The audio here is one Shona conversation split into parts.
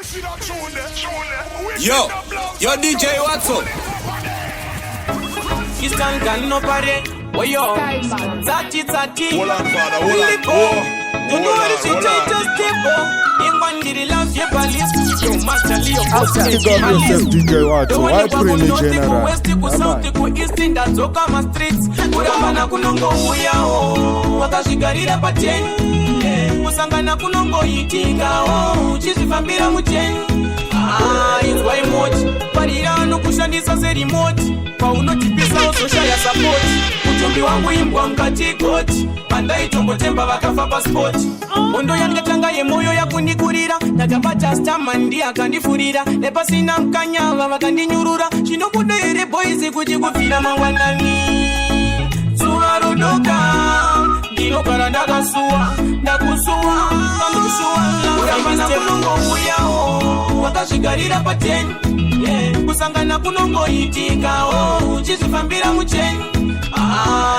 Yo DJ, what's up? Kistan can no pare. Oh yo, Tati. Hold on, father, hold on. You know what she just keep on. In one did it love your police. You must tell your boss. Pick up yourself, DJ Watson. Why pray me general? East in that Zokama streets. Kurambana kunongo uyao. Wakashigarira pateni. Kusangana kunongo itingao. Chizifambira muteni. It's why much. Parira no kushandisa se remote. Paunotipisa social ya support. Uchumbi wangu imbwa mkati koti. Pandai chombo temba wakafa passport. Mondo yangetanga ye moyo ya kunikurira. Nakapata stamandi akandifurira. Lepa sina mkanyava wakandinyurura. Shinokudo ere boys kujikufira mawandani. Suarodoka Dino karandaka suwa Nakusuwa Kandusuwa Urambana kunongo uyao Wakashigarira pateni Kusangana kunongo itikao Uchizifambira mcheni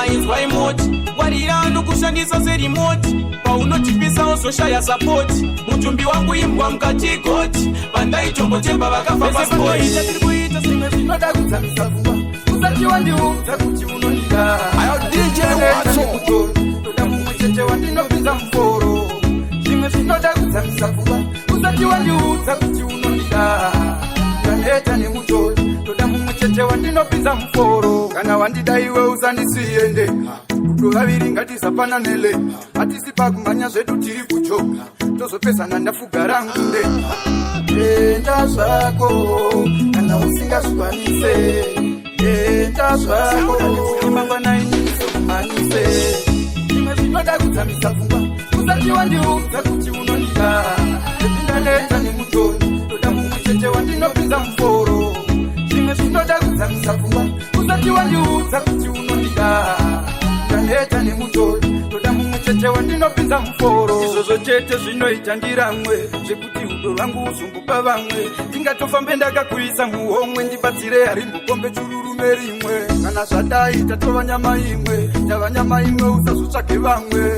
It's why much Warira nukushandisa se remote Paunotipisa social ya support Mchumbi wangu imbwa mkatikoti Bandai chombo chemba wakafa passport Sinoda kutsamisa vuwa Usati wandi utakuti unonida Ayo DJ Watson Toda mumwecheche wandinopinza mforo Shime sinoda kutsamisa vuwa Usati wandi utakuti unonida Kaneta ni mutoli Toda mumwecheche wandinopinza mforo Kana wandida iwe uzanisiende Kutu haviri ngati sapana nele Atisipa kumanya zetu tiri kuchoka Tozo pesa nanda fugara ngunde Enda zwako Kana usinga swanise Enda zwako Imangwa na iniso kumanise Nime vinoda kutsamisa funga Usati wandi utakuti unonida Epinda neta ni mutoni Toda mumwecheche wandinopinza mforo Nime vinoda kutsamisa funga Usati wandi utakuti unonida Kaneta ni mutoni Toda mumwecheche wandinopinza mforo Izozo chete zvinoita ndiramwe Zvekuti udo vangu uzumbupa vamwe Ndingatofambe ndakakuisa muhomwe Ndibatsire hari mbukombe chururume rimwe Kana zvadaita tova nyama imwe Tava nyama imwe usazotsvage vamwe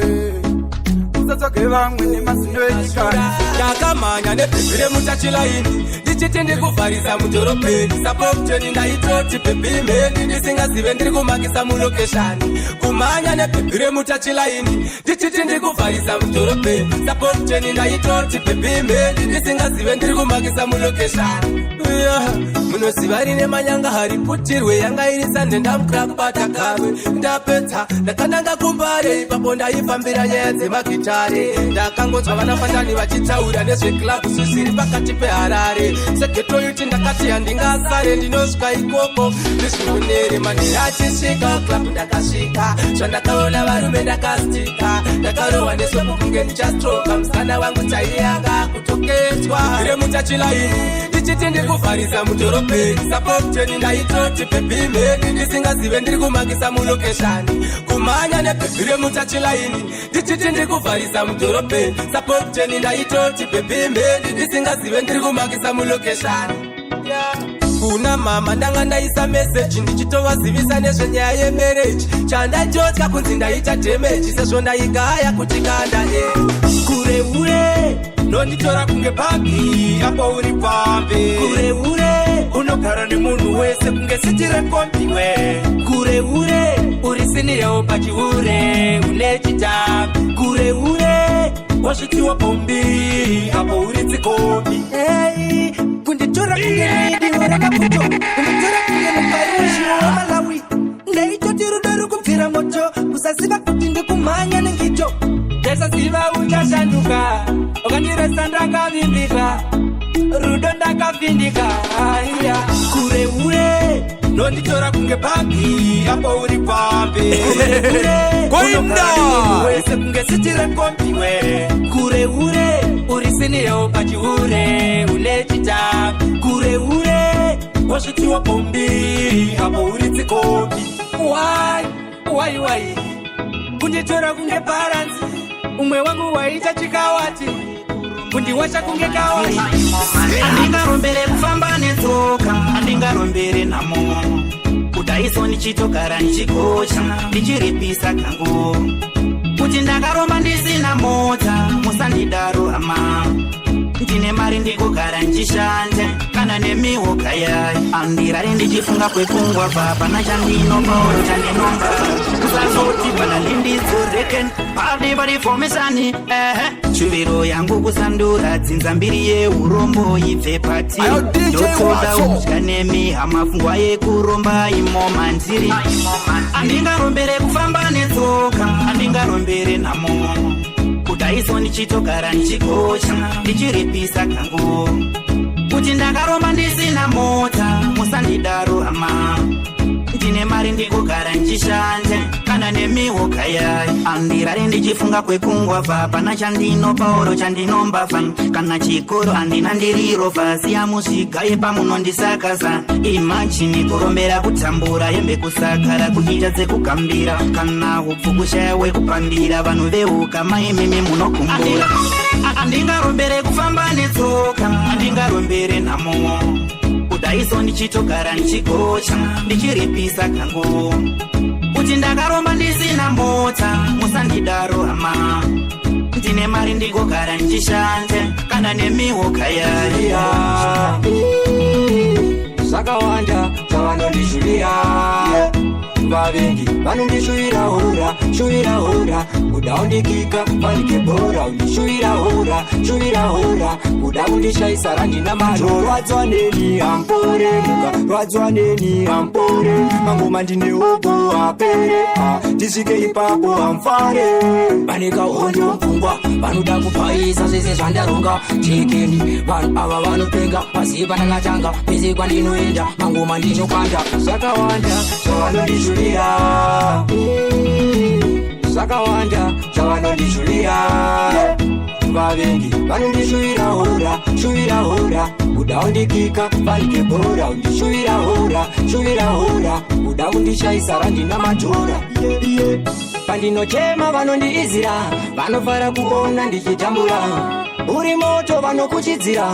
Usatsvage vamwe nemazino enyikani Ndakamanya nepepere mutachilaini Ndichiti ndikuvharisa mudhorobheni Sapopcheni ndaitoti pepimeni Ndisingazive ndiri kumakisa mulokeshani Kumanya nepepere mutachilaini Ndichiti ndikuvharisa mudhorobheni Sapopcheni ndaitoti pepimeni Ndisingazive ndiri kumakisa mulokeshani Munoziva rine manyanga hariputirwe Yanga irisa ndendamukira kubata kamwe Ndapedza ndakandanga kumbare Ipapo ndaifambira nyaya dzemakitare Ndakangotsva vanafatani vachitaura nezveklabu zvisiri pakati peharare Segeto yuti ndakati handingasare Ndinosvika ikoko ndizvionere manhere achisvika klabu ndakasvika Zvandakaona varume ndakastika Ndakarohwa nesomo kunge ndichastroka Musana wangu taiyanga kutoketswa Ire mutachilaini Ndichiti ndikuvharisa mudhorobheni Sapopcheni ndaitoti pepimeni Ndisingazive ndiri kumakisa mulokeshani Kumanya nepepire mutachilaini Ndichiti ndikuvharisa mudhorobheni Sapopcheni ndaitoti pepimeni Ndisingazive ndiri kumakisa mulokeshani Kuna mama ndanga ndaisa message Ndichitovazivisa nezvenyaya yemarriage Chandachotya kunzi ndaita damage Sezvo ndaigaya kuti kanda Kure ure Nonditora kunge bagi Apo uri pambe Kure ure Unogara nemunhu wese kunge sitire kombiwe Kure ure Urisinireo pachiure Unechitabi Kure ure Wasvitiwa pombi Apo uri tsikombi Hey Kunditora kunge lidi warakaputo Kunditora kunge mukarishi wa Malawi Ndaitoti rudo kubvira moto Kusaziva kuti ndikumanya nengicho Tesaziva uchashanduka Ukandiresa ndakavimbika Rudo ndakavindika Kure ure Nonditora kunge bagi Apo uri pambe Kure ure Wese kunge sitire kombiwe Kure ure Urisinireo pachiure Unechitabi Kure ure Wasvitiwa pombi Apo uri tsikombi Why Kunditora kunge paranzi Umwe wangu waita chikawati Kundiwacha kunge kawati Andingarombere kufamba netsoka Andingarombere namo Kudaiso nichitogara nichikocha Ndichiripisa kangu Kuti ndakaromba ndisina mota Musandidaro ama ndine mari ndikugara ndichishande kana nemihoka yayo andirari ndichifunga kwekungwa papana chandinopauro chandinomba usazoti pana lindidzoreken padivarifomesani shuviro yangu kusandura dzinza mbiri yeurombo ibve pati ndotoda udya nemihama pfungwa yekuromba imo mandiri andingarombere kufamba netsoka andingarombere nhamo kudaiso ndichitogara ndichikocha ndichiripisa kangu kuti ndakaromba ndisina mota musandidaro hama ndine mari ndikugara ndichishande kana nemihoka yayo andirari ndichifunga kwekungwa papana chandinopauro chandinombava kana chikoro handina ndiriro vhasi yamusvigaye pamunondisakaza imajini kurombera kutambura hembe kusagara kuita dzekugambira kana hupfu kushaya wekupambira vanhu vehuka maimimi munokumbura andingarombere kufamba netsoka andingarombere nhamo kudaiso ndichitogara ndichikocha ndichiripisa kangu kuti ndakaromba ndisina mota musandidaro hama ndine mari ndikugara ndichishande kana nemihoka yayo zvakawanda zvavanondishuvira vavengi vanondishuvira hura kuda undikika panike bhora undishuvira hura kuda undishaisa randina maro rwadzwa neni hampore mangoma ndine ugu apere ndisvike ipapo hamfare vanika hondo pfungwa vanoda kupaisa zvese zvandaronga chekeni vanhu ava vanopenga pasi panakatanga pese kwandinoenda mangoma ndinokanda zvakawanda zvavanondishuvira zvakawanda zvavanondishuvira vavengi vanondishuvira hura kuda undikika panike bhora undishuvira hura kuda undishaisa randina madhora pandinochema vanondiizira vanofara kuona ndichitambura uri moto vanokuchidzira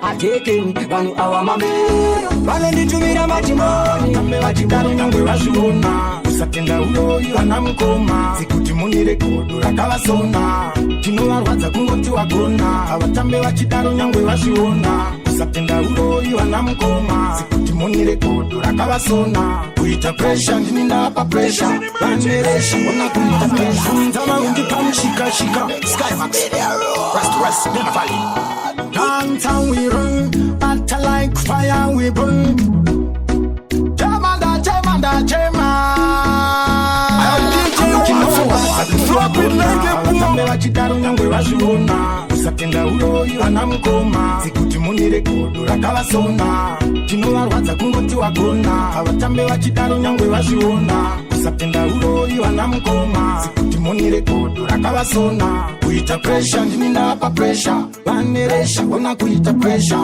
atekeni vanhu ava mamero vanonditumira matimoni vachidaro nyangwe vazviona usatenda uroyi vana mukoma dzekuti munire godo rakavasona tinovarwadza kungoti wagona havatambe vachidaro nyangwe vazviona usatenda uroyi vana mukoma dzekuti munire godo rakavasona kuita presha ndinindapa presha vaneresha ona kuita presha nzama undipamushikashika skymax rest never valley downtown we run matter like fire we burn vatambe vachidaro nyangwe vazviona usatenda uroyi vana mukoma dzekuti munire godo rakavasona tinovarwadza kungoti wagona havatambe vachidaro nyangwe vazviona usatenda uroyi vana mukoma dzekuti munire godo rakavasona kuita presha ndinindapa presha vaneresha ona kuita presha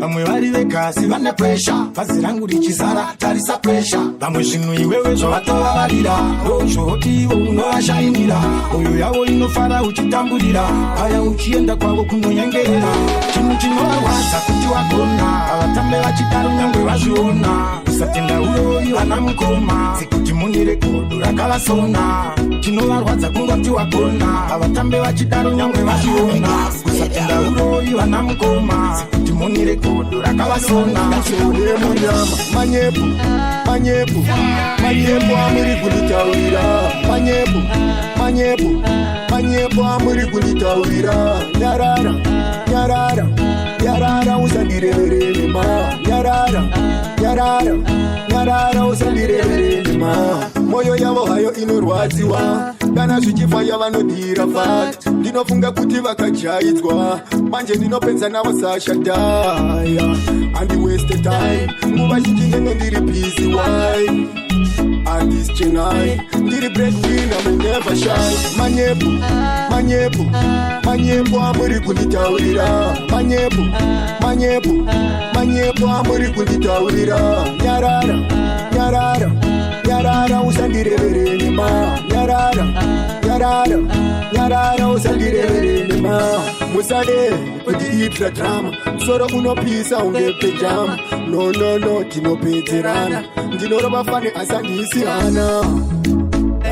vamwe vari vegasi vane presha bhazi rangu richizara tarisa presha vamwe zvinhu iwewe zvavatovavarira rozvoti ivo unovashainira oyo yavo inofara uchitamburira aya uchienda kwavo kunonyengerera chinhu chinovarwadza kuti wagona havatambe vachidaro nyangwe vazviona usatenda uroyi vana mukoma dzekuti munire godo rakavasona chinovarwadza kungoti wagona havatambe vachidaro nyangwe vazviona usatenda uroyi vana mukoma dzekuti munire godo rakavasona Chode munyama manyepu amuri kulitaurira manyepu amuri kulitaurira nyarara usandireverene ma nyarara usandireverene ma moyo yavo hayo inorwadziwa kana zvichifaya vanodhira fat ndinofunga kuti vakajaidzwa manje ndinopedza navo sashadaya andi waste time nguva zhinji ndiri busy why and this chenai ndiri breadwinner me never shy manyepu amuri kunditaurira manyepu amuri kunditaurira nyarara usandireverene ma nyarara usandireverene ma musade kudiitira drama soro unopisa ungepejama no tinopedzerana ndinorova fane asandisihana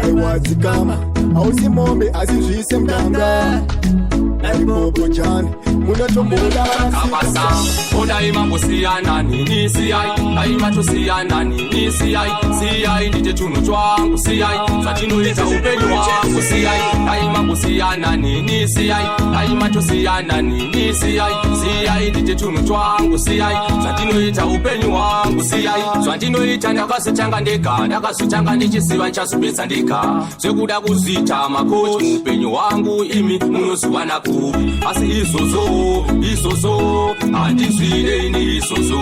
aiwadzikama hausi mombe asi zvise mganga Bobo John, munatombola kabasa odaima mbosiyana nini siyai daima tosiyana nini siyai ndite tuno twangu siyai zatinoita upenyu wangu siyai daima mbosiyana nini siyai daima tosiyana nini siyai ndite tuno twangu siyai zatinoita upenyu wangu siyai zvandinoita ndakazotanga ndichisiva ndichazopedza ndega zvekuda kuzita makoti upenyu wangu imi munoziwana kuvi asi izozo handizvide ini izozo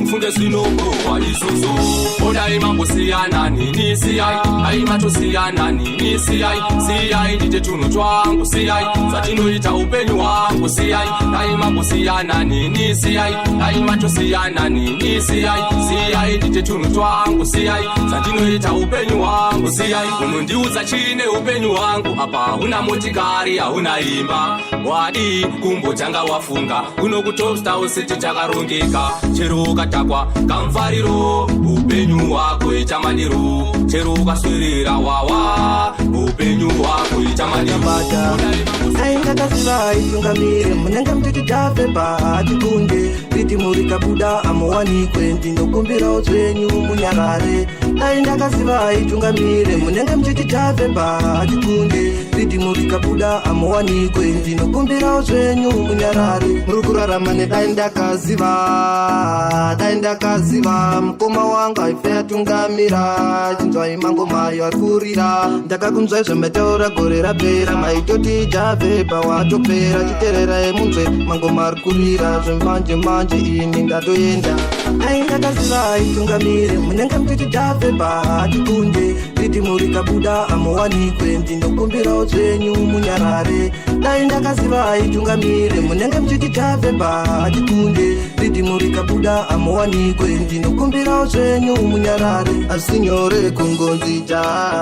mfunge zvinokohwa izozo odaima mbosiyana nini siyai daima tosiyana nini siyai ndite tunhu twangu siyai zvatinoita upenyu wangu siyai daima mbosiyana nini siyai daima tosiyana nini siyai ndite tunhu twangu siyai zvatinoita upenyu wangu siyai unondiudza chine upenyu wangu apa una motikari hauna imba wadi kumbotanga wafunga kunokutopsta usiti chakarongeka chero ukatakwa kamfariro upenyu hwako ita maniro chero ukaswerera wawa upenyu hwako ita maniro aingakaziva itungamire munenge mutititafe paatikunde riti murikabuda amuwanikwe ndinokumbirawo zvenyu munyarare aindakaziva itungamire munenge mutititafe paatikunde riti murikabuda amuwanikwe ndinokumbirawo zvenyu munyarare muri kurarama nedaindakaziva mukoma wangu aife atungamira chinzwai mangomayo arikurira ndakakunzwai zvamataura gore rapera maitoti javhebha watopera chitererai munzwe mangoma arikurira zvemanje ini ndatoenda aindakaziva aitungamire munenge mutiti javhebha atikunde riti murikabuda amuwanikwe ndinokumbirawo zvenyu munyarare daindakaziva aitungamire munenge mutiti javhebha atikunde riti murikabuda amuwanikwe ndinokumbirawo zvenyu munyarare asi nyore kungonzita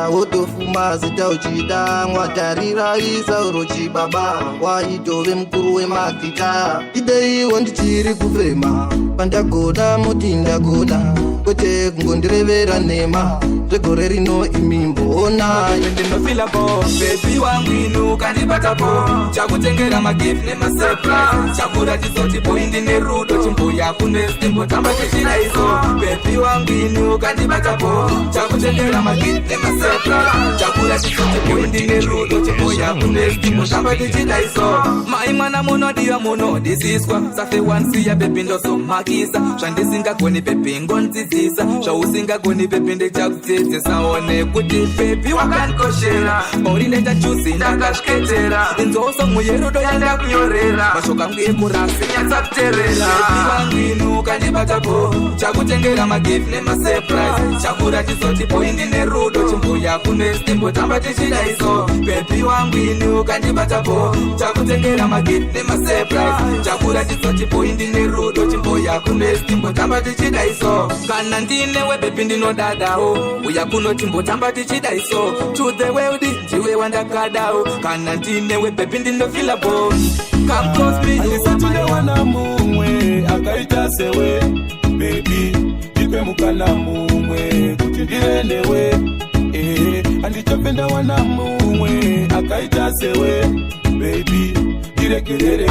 wotofuma zita uchida mwatarira isauro chibaba waitove mukuru wemagita ideiwo ndichiri kufema pandagoda muti ndagoda kwete kungondirevera nhema zvegore rino imimboona ndinofila bo bebi wangu inu kandibatapo chakutengera magift nemasurprise chakura chizoti poindi nerudo chimbuya kunestimbotamba tichida izo bebi wangu inu kandibatapo chakutengera magift nemasurprise chakura chizoti poindi nerudo chimbuya kunestimbotamba tichida izo mai mwana munodiwa munodisiswa safe wansiya bebi ndozomakisa zvandisingagoni bebi ngondzidzisa zvausingagoni bebi ndechakudzidzisa one kuti bebi wakandikoshera maurinoita chuzi ndakazviketera inzoso muyerudo yandakunyorera mashoka angu ekurasi nyatsakuterera bebi wangu inu kandibatapo chakutengera magift nemasurprise chakura chizoti poindi nerudo chimbuya kunestimbotamba tichida izo bebi wangu inu kandibatapo chakutengera magift nemasurprise chakura chizoti poindi nerudo chimbuya kunestimbotamba tichida izo kana ndinewe bebi ndinodadawo uya kunotimbotamba tichida iso to the world ndiwe wandakadawo kana ndinewe bebi ndinofila bo come close me alisatinewana mumwe akaita sewe bebi ndipe mukana mumwe kuti ndiendewe andichapenda wana mumwe akaita sewe bebi ndiregerere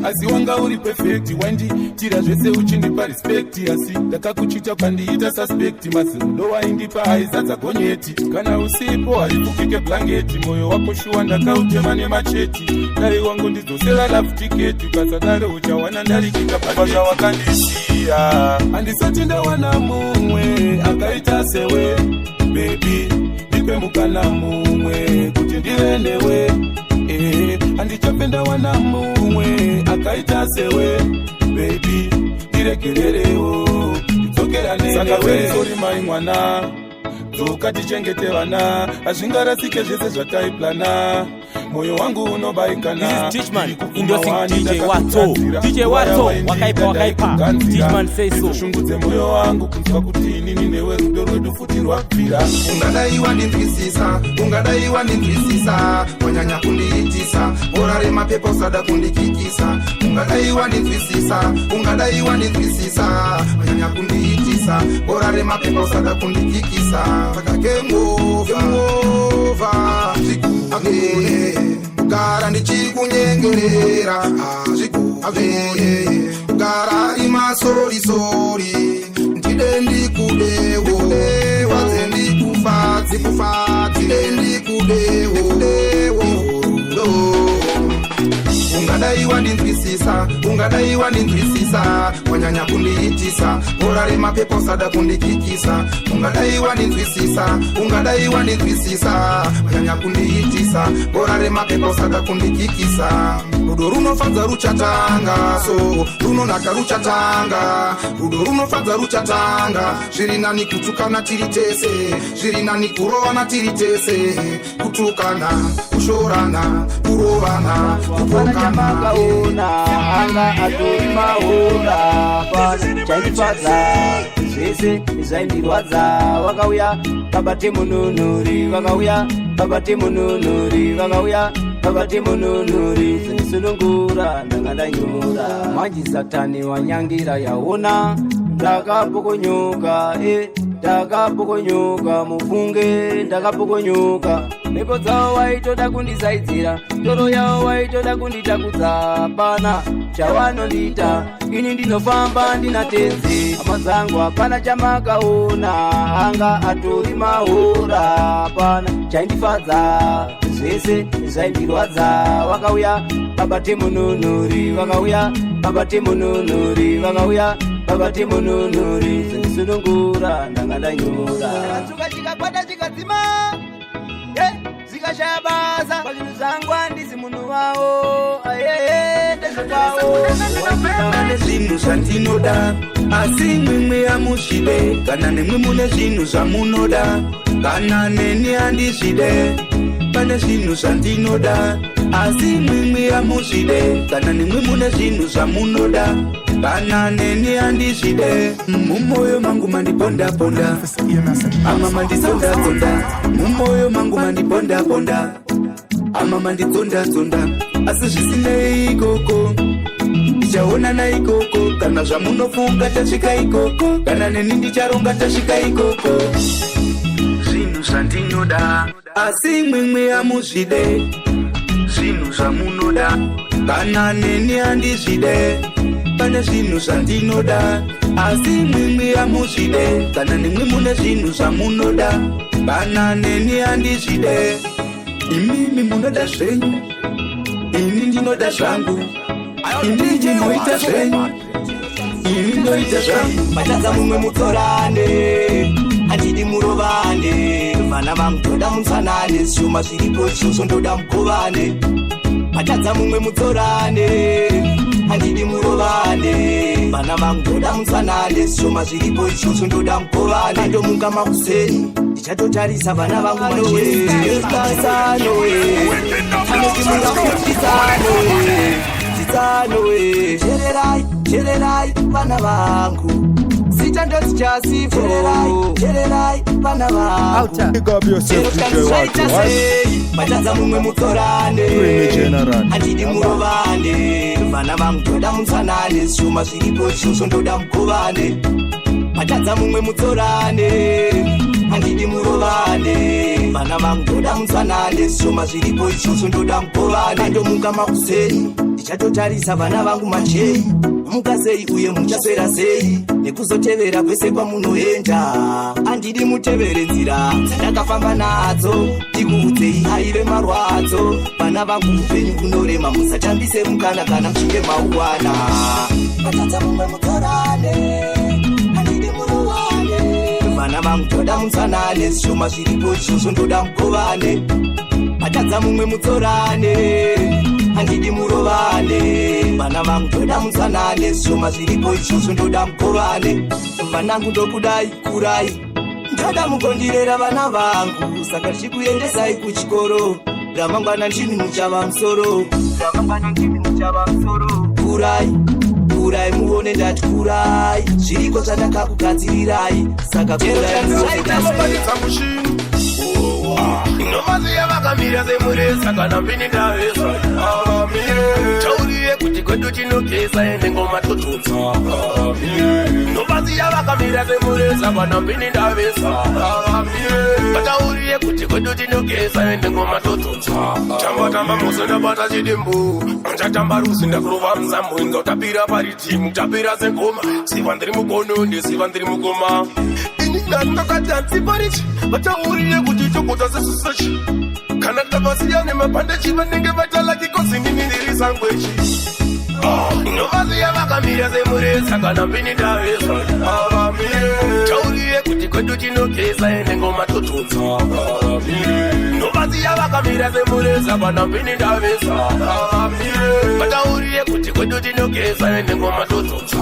asi wanga uri perfect wanditira zvese uchindipa respect asi ndakakuchita kwandiita suspect mazirudo waindipa aizadza gonyeti kana usipo harikupike blanketi moyo wako shuwa ndakautema nemacheti dai wangu ndidzosera love ticket ukasadaro uchawana ndarikika pasha wakandisiya handisati ndawana mumwe akaita sewe bebi ndipe mukana mumwe kuti ndiendewe handichapenda wana mumwe akaita sewe bebi ndiregererewo ndidzokera nenewe sori mai mwana dzoka tichengete vana hazvingarasike zvese zvataiplana moyo wangu unobaikana DJ Watso wakaipa Tishman say so shungudze moyo wangu kunzwa kuti inini newe rudo rwedu futi rwapfira ungadai wandinzwisisa wanyanya kundiitisa bora remapepa usada kundikikisa ungadai wandinzwisisa wanyanya kundiitisa bora remapepa usada kundikikisa saka kengo Jehova kugara ndichikunyengerera kugara imasorisori ndide ndikudewo wadze ndikufadzire ndikudewo ungadai wandinzwisisa wanyanya kundiitisa bora remapepo sada kundikikisa ungadai wandinzwisisa wanyanya kundiitisa bora remapepo sada kundikikisa rudo runofadza ruchatanga so runonaka ruchatanga rudo runofadza ruchatanga zviri nani kutukana tiri tese zviri nani kurovana tiri tese kutukana kushorana kurovana Makaona, anga atori maona, pana chaifadza, zvese zvaindirwadza. Vakauya babate mununuri, vakauya babate mununuri, vakauya babate mununuri, zinisunungura ndanga ndanyura. Manji Satani wanyangira yaona, ndakapokonyoka, ndakapokonyoka mufunge, ndakapokonyoka. Mhepo dzavo vaitoda kundisaidzira, toro yavo vaitoda kunditakudza. Pana chavanondiita, ini ndinofamba ndina tenzi. Hama dzangu hapana chamakaona, anga atori maora. Pana chaindifadza, zvese zvaindirwadza. Vakauya babate mununuri, vakauya babate mununuri, vakauya babate mununuri, zinisunungura ndanga ndanyura. Chikatsuka chikakwata chikadzima, zikashaya basa pazvinhu zvangu handisi munhu wavo ndezvekwawo zvinhu zvandinoda asi mwimwe hamuzvide kana nemwe mune zvinhu zvamunoda kana neni handizvide pane zvinhu zvandinoda asi mwimwe hamuzvide kana nemwe mune zvinhu zvamunoda kana neni handizvide mumwoyo mangu mandiponda-ponda ama manditsonda-tsonda mumwoyo mangu mandiponda-ponda ama mandidzonda-dzonda asi zvisinei ikoko ndichaonana ikoko kana zvamunofunga tasvika ikoko kana neni ndicharonga tasvika ikoko zvinhu zvandinoda asi mwimwe hamuzvide zvinhu zvamunoda kana neni handizvide pane zvinhu zvandinoda asi mwimwe hamuzvide kana nemwe mune zvinhu zvamunoda kana neni handizvide imimi munoda zvenyu ini ndinoda zvangu ini ndinoita zvenyu ini ndoita zvangu matadza mumwe mutorane handidi murovane vana vangu ndoda mutsanane zvishoma zviripo izvozvo ndoda mugovane matadza mumwe mutorane handidi murovane vana vangu ndoda mutsanane zvishoma zviripo izvozvo ndoda mugovane andomuka makuseni ndichatotarisa vana vangu manosanoe anoti mungafundisanoe dzitsanoe chererai vana vangu zita ndoti chasipo chererai vana vangu matadza mumwe mutorane handidi murovane vana vangu ndoda mutsanane zvishoma zviripo izvozvo ndoda mugovane matadza mumwe mutorane handidi murovane vana vangu ndoda mutsanane zvishoma zviripo izvozvo ndoda mugovane andomuka makuseni ndichatotarisa vana vangu machei muka sei uye muchaswera sei nekuzotevera kwese kwamunoenda handidi mutevere nzira dzandakafamba nadzo ndikuudzei haive marwadzo vana vangu upenyu kunorema musatambise mukana kana mchinge mauwana matadza mumwe mutorane handidi murovane vana vangu ndoda mutsanane zvishoma zviripo izvozvo ndoda mugovane matadza mumwe mutorane handidi murovane vana vangu ndoda mutsanane zvishoma zviripo izvozvo ndoda mugovane vanangu ndokudai kurai ndoda mugondirera vana vangu saka ndichikuendesai kuchikoro ramangwana ndimi muchava musoro kurai muone ndati kurai zviriko zvandakakugadzirirai saka inomaziya vakamira semuresa kana mbini ndavesa tauriye kuti kwedu chinogesa ende ngoma totodza inomaziya vakamira semureza kana mbini ndavesa vatauriye kuti kwedu tinogeza ende ngoma todzodza tamba musi ndabata chidimbu chatamba rusi ndakurova muzambu nzotapira paritimu tapira sengoma siva ndiri mugono ndisiva ndiri mugoma ini ndandakatanzi parichi vatauriye kuti togota sesusechi kana tavasiyane mapandechi vanenge vatalakikosi nini ndiri sangwechi novaziya vakamira semureza kana mbini ndavesa tauriye kuti kwedu tinogeza ende ngoma todzodza novaziya vakamira semureza kana mbini ndavesa vatauriye kuti kwedu tinogeza ende ngoma todzodza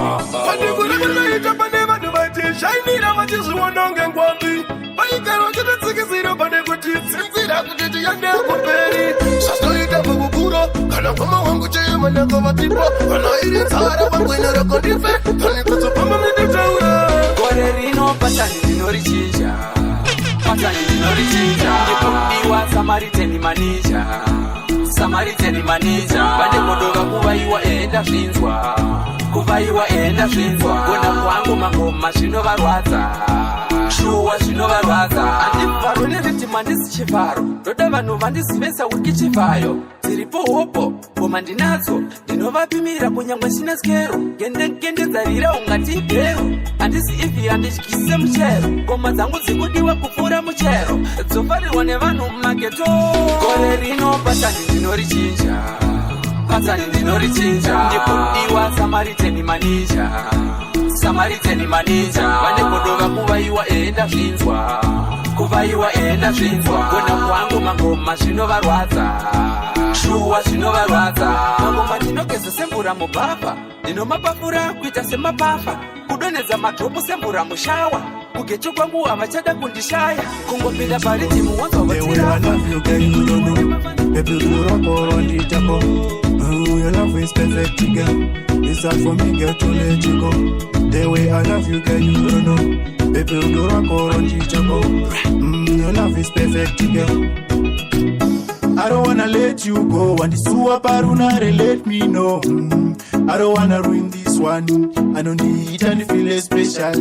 pandikulekundaita pane vanhu vatishainira vachizviwononge ngwambi vaikara vachitotsikisira pane kuti tsinzira kuti tiende kumberi zvazoita vokukuro kana ngoma wangu cheyemanako vatipo kana iri nzara vangwenerekondife pane kutsopamba menditaura gore rino patani ndinorichinja ndikudiwa samariteni manija vane kodova kuvaiwa enda zvinzwa kona kwangu mangoma zvinovarwadza shuwa zvinovarwadza handivharo neritima handisi chivharo ndoda vanhu vandizivesa wiki chivhayo dziripo hopo ngoma ndinadzo ndinovapimira kunyangwe sina skero ngendedzarira ungati ibhero handisi ivhi handityise muchero ngoma dzangu dzikudiwa kupfuura muchero dzofarirwa nevanhu mumageto gore rino patani ndinorichinja ndikudiwa samariteni manija vane kodova kuvaiwa enda zvinzwa kona kwangu mangoma zvinovarwadza shuwa zvinovarwadza mangoma ndinogeza semvura mubhafa ndinomapapura kuita semapafa kudonedza madhopu semvura mushawa kugecho kwangu havachada kundishaya kungopinda paritimu your love is perfect, girl. It's hard for me, girl, to let you go. The way I love you, girl, you don't know. Baby, you do rock or on teachable. Your love is perfect, girl. I don't wanna let you go. And this Suaparuna, let me know. I don't wanna ruin this one. I don't need any feel special.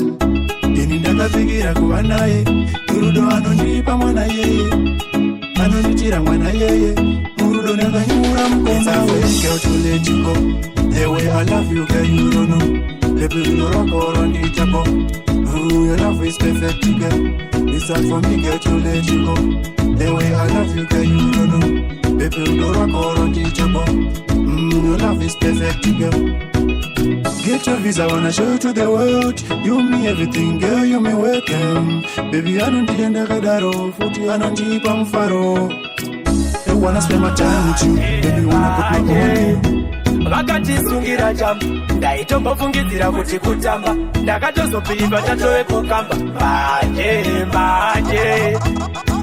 Geninda kafikira kuwana ye. Kurudo anonipa mwana ye. Anonitira mwana ye. Murudo nanganyura mkoma we. Girl, to let you go. The way I love you, girl, you don't know. Baby, you rock or on the taco. Oh, your love is perfect, girl. It's hard for me, girl, to let you go. The way I love you, girl, you don't know. Baby, you rock or on the taco. Your love is perfect, girl. Get your visa, I wanna show you to the world. You me everything, girl, you me welcome. Baby, I don't need a gadaro. Futi, I don't keep on faro. I wanna spend my time with you. Baby, wanna put my on you. vakatisungira jambo ndaitombofungidzira kuti kutamba ndakatozopiriva tatove kukamba mbanje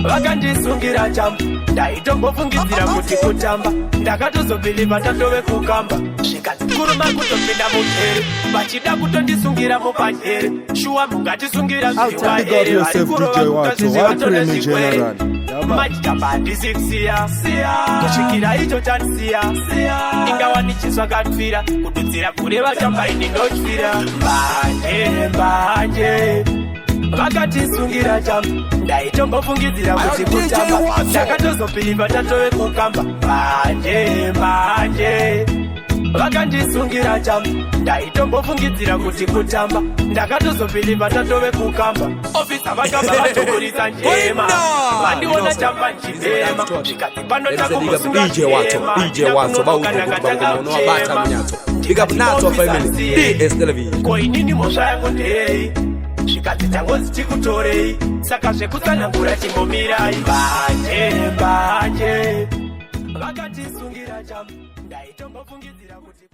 vakandisungira jambo ndaitombofungidzira kuti kutamba ndakatozopiriva tatove kukamba zvikatikuruma kutopinda mujere vachida kutondisungira mupajere shuwa mungatisungira zviwaere varikurova kutozvizivatonda zvikwere machitamba handisikusiya kusvikira icho chandisiya ingawanichizva katfira kududzira kune vatamba ini ndotfira mbanje vakatisungira jambo ndaitombofungidzira kuti kutamba ndakatozopiriva tatove kukamba mbanje vakandisungira jambo ndaitombofungidzira kuti kutamba ndakatozopiriva tatove kukamba ofisa vakamba vatokurisa njema vandiona chamba nchizema zvikati pano takumbosunga koinini mhosva yangu ndei zvikati tangozi tikutorei saka zvekutsanangura chimbomirai mbanje vakatisungira jambo ndaitombofungidzira kuti